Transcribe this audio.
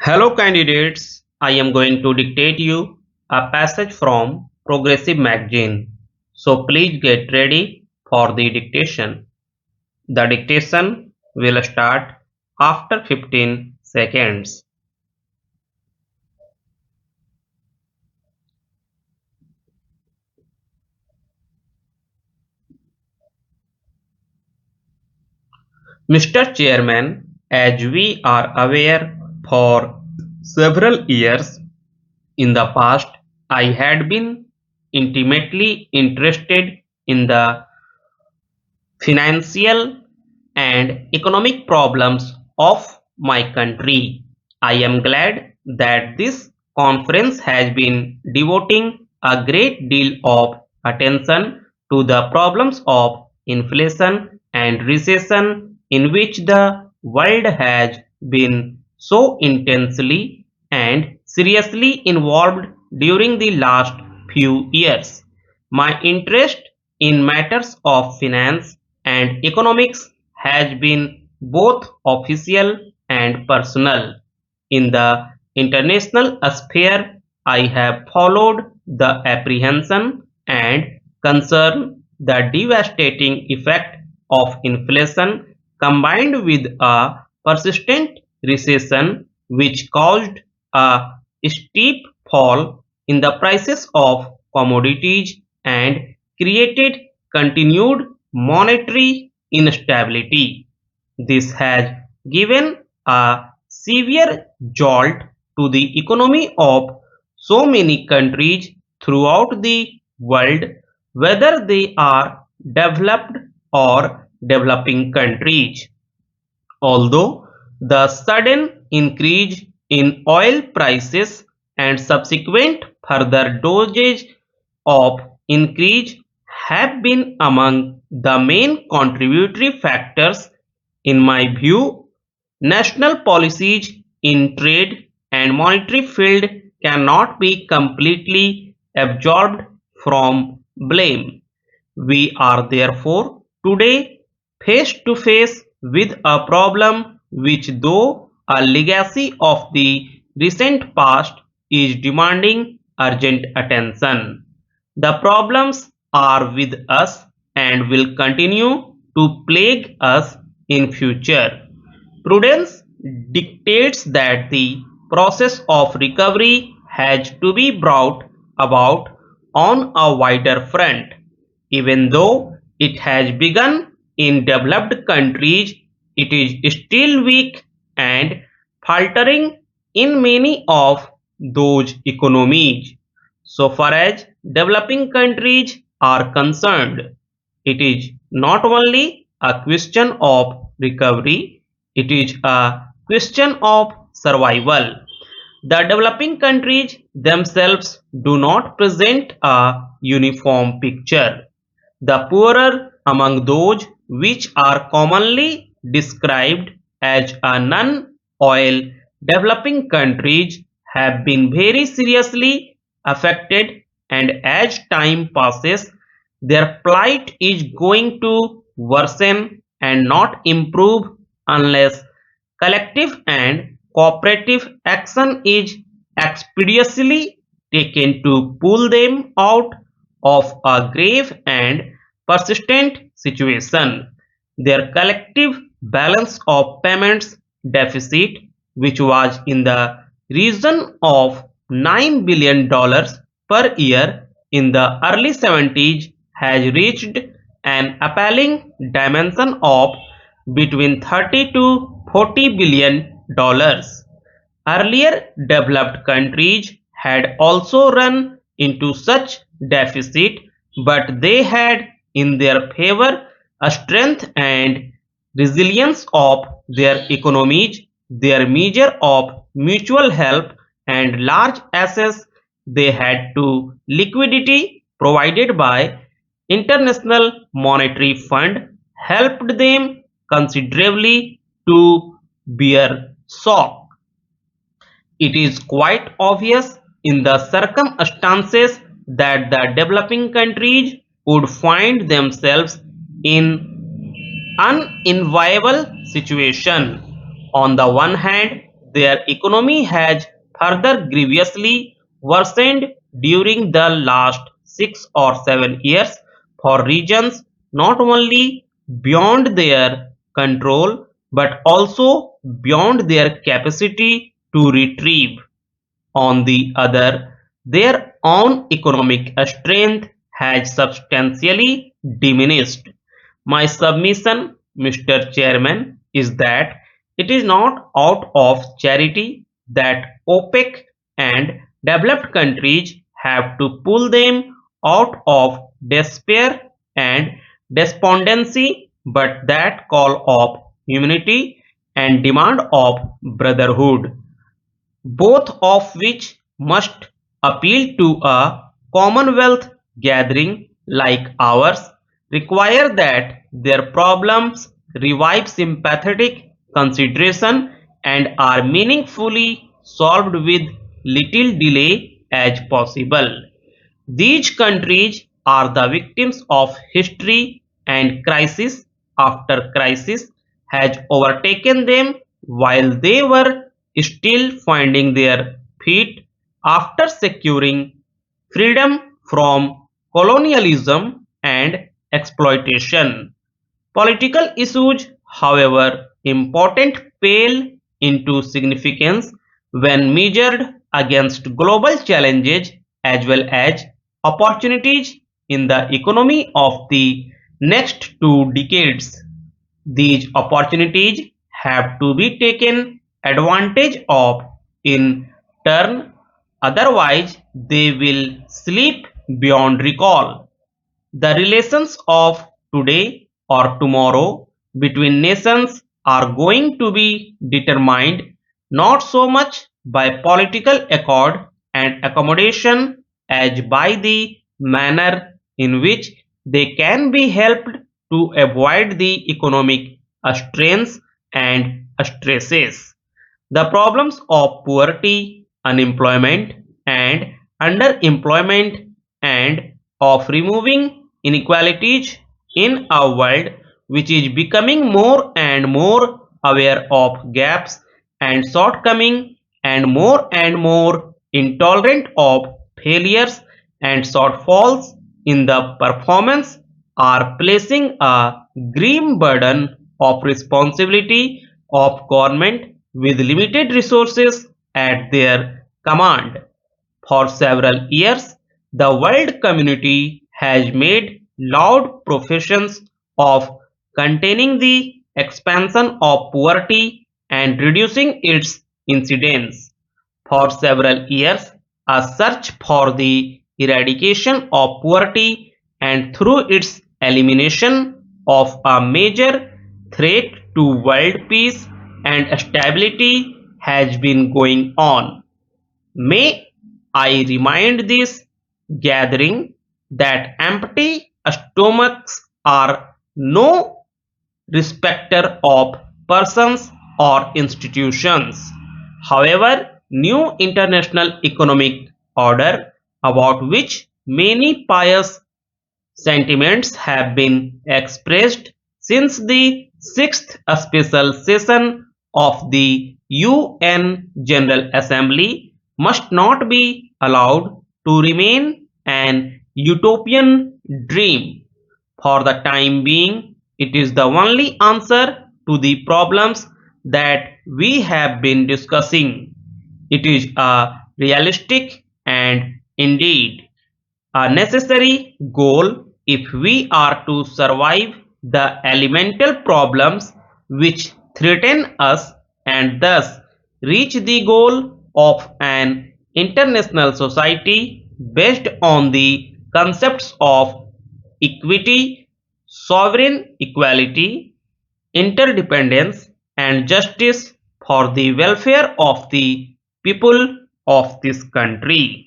Hello candidates, I am going to dictate you a passage from Progressive magazine. So please get ready for the dictation. The dictation will start after 15 seconds. Mr. Chairman, as we are aware, for several years in the past, I had been intimately interested in the financial and economic problems of my country. I am glad that this conference has been devoting a great deal of attention to the problems of inflation and recession in which the world has been so intensely and seriously involved during the last few years. My interest in matters of finance and economics has been both official and personal. In the international sphere, I have followed the apprehension and concern the devastating effect of inflation combined with a persistent recession which caused a steep fall in the prices of commodities and created continued monetary instability. This has given a severe jolt to the economy of so many countries throughout the world, whether they are developed or developing countries. Although the sudden increase in oil prices and subsequent further doses of increase have been among the main contributory factors, in my view, national policies in trade and monetary field cannot be completely absolved from blame. We are therefore today face to face with a problem which, though a legacy of the recent past, is demanding urgent attention. The problems are with us and will continue to plague us in future. Prudence dictates that the process of recovery has to be brought about on a wider front. Even though it has begun in developed countries, it is still weak and faltering in many of those economies. So far as developing countries are concerned, it is not only a question of recovery, it is a question of survival. The developing countries themselves do not present a uniform picture. The poorer among those which are commonly described as a non-oil developing countries have been very seriously affected, and as time passes their plight is going to worsen and not improve unless collective and cooperative action is expeditiously taken to pull them out of a grave and persistent situation. Their collective balance of payments deficit, which was in the region of $9 billion per year in the early 70s, has reached an appalling dimension of between 30 to 40 billion dollars. Earlier developed countries had also run into such deficit, but they had in their favor a strength and resilience of their economies, their measure of mutual help, and large access they had to liquidity provided by International Monetary Fund helped them considerably to bear shock. It is quite obvious in the circumstances that the developing countries would find themselves in unenviable situation. On the one hand, their economy has further grievously worsened during the last 6 or 7 years for reasons not only beyond their control but also beyond their capacity to retrieve. On the other, their own economic strength has substantially diminished. My submission, Mr. Chairman, is that it is not out of charity that OPEC and developed countries have to pull them out of despair and despondency, but that call of humanity and demand of brotherhood, both of which must appeal to a commonwealth gathering like ours, require that their problems revive sympathetic consideration and are meaningfully solved with little delay as possible. These countries are the victims of history, and crisis after crisis has overtaken them while they were still finding their feet after securing freedom from colonialism and exploitation. Political issues, however important, pale into significance when measured against global challenges as well as opportunities in the economy of the next 2 decades. These opportunities have to be taken advantage of in turn, otherwise they will slip beyond recall. The relations of today or tomorrow between nations are going to be determined not so much by political accord and accommodation as by the manner in which they can be helped to avoid the economic strains and stresses. The problems of poverty, unemployment, and underemployment, and of removing inequalities in a world which is becoming more and more aware of gaps and shortcomings and more intolerant of failures and shortfalls in the performance, are placing a grim burden of responsibility of government with limited resources at their command. For several years, the world community has made loud professions of containing the expansion of poverty and reducing its incidence. For several years, a search for the eradication of poverty and through its elimination of a major threat to world peace and stability has been going on. May I remind this gathering that empty stomachs are no respecter of persons or institutions. However, new international economic order, about which many pious sentiments have been expressed since the sixth special session of the UN General Assembly, must not be allowed to remain an utopian dream. For the time being, it is the only answer to the problems that we have been discussing. It is a realistic and indeed a necessary goal if we are to survive the elemental problems which threaten us and thus reach the goal of an international society based on the concepts of equity, sovereign equality, interdependence, and justice for the welfare of the people of this country.